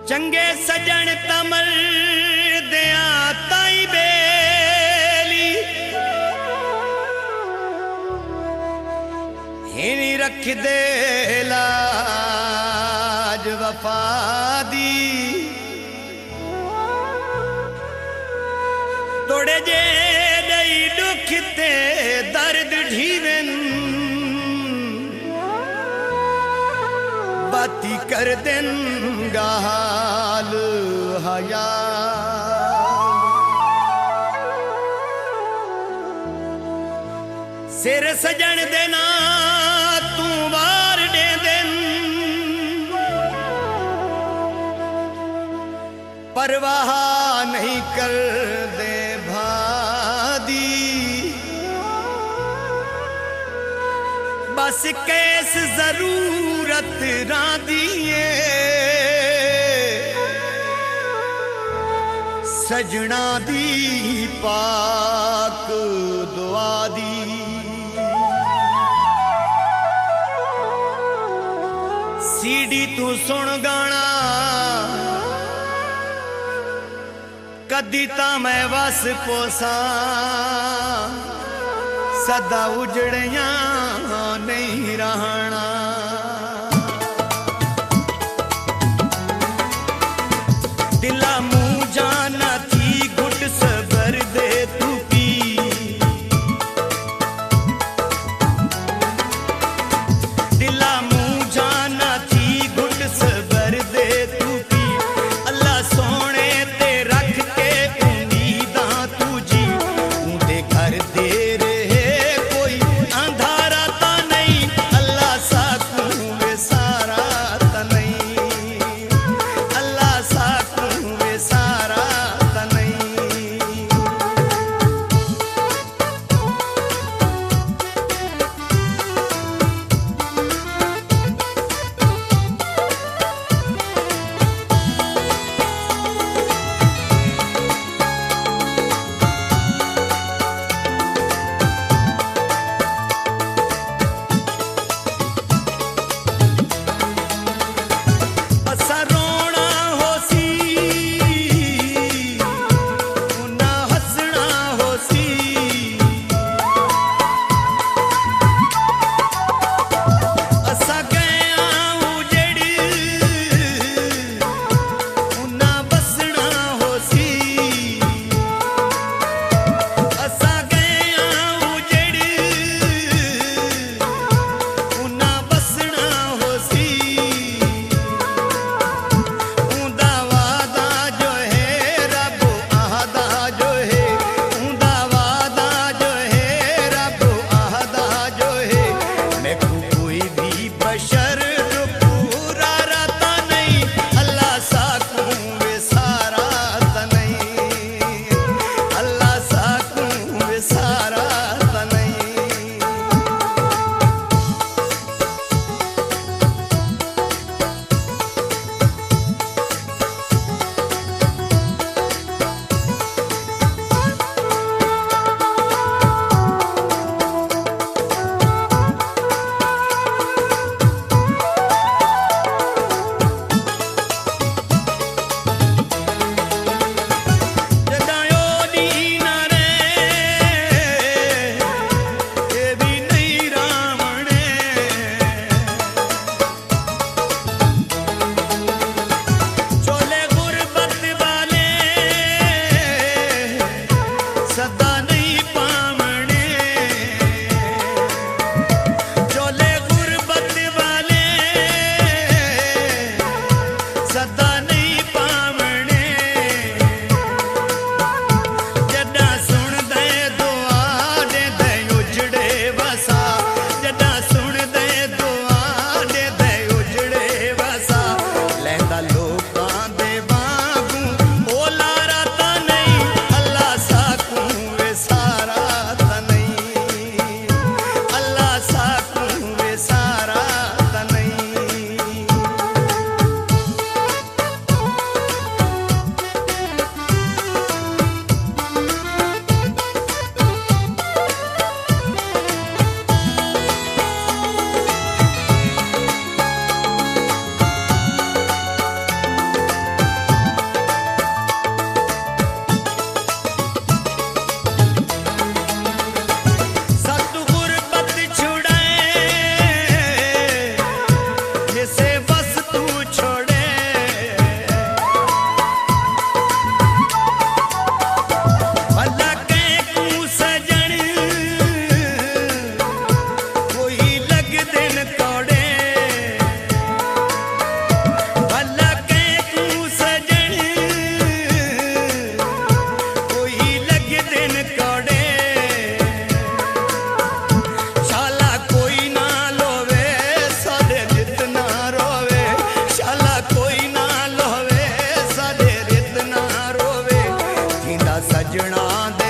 चंगे सजन तमल दिया ताई बेली हिनी रख दे लाज वफा दी तोड़े जे दई दुख ते दर्द ढीवन बाती कर दिन गाल हया सिर सजन देना तू वार दे दिन परवाह नहीं कर दे भादी बस कैस जरूरत रादिए सजना दी पाक दुआ दी सीडी तू सुन गाना कदी ता मैं वस पोसा सदा उजड़िया नहीं रहना दिला मुंह जाना थी घुट सबर दे तू पी दिला मुंह जाना थी घुट सबर दे तू पी अल्लाह सोने ते रख के उम्मीदा तुझी उनके घर दे रहे कोई अंधारा ता नहीं अल्लाह सा सजना